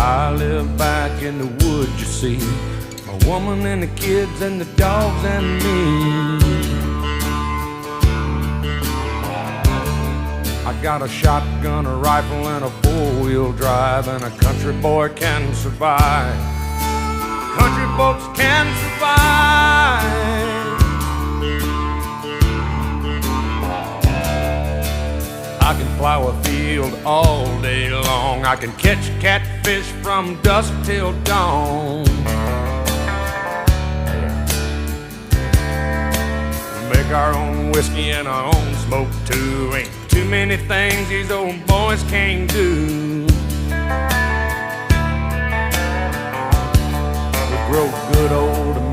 I live back in the woods, you see, my woman and the kids and the dogs and me. I got a shotgun, a rifle, and a four-wheel drive, and a country boy can survive. Country folks can survive. I can plow a field all day long. I can catch catfish from dusk till dawn. Make our own whiskey and our own smoke too. Ain't too many things these old boys can't do. We grow good old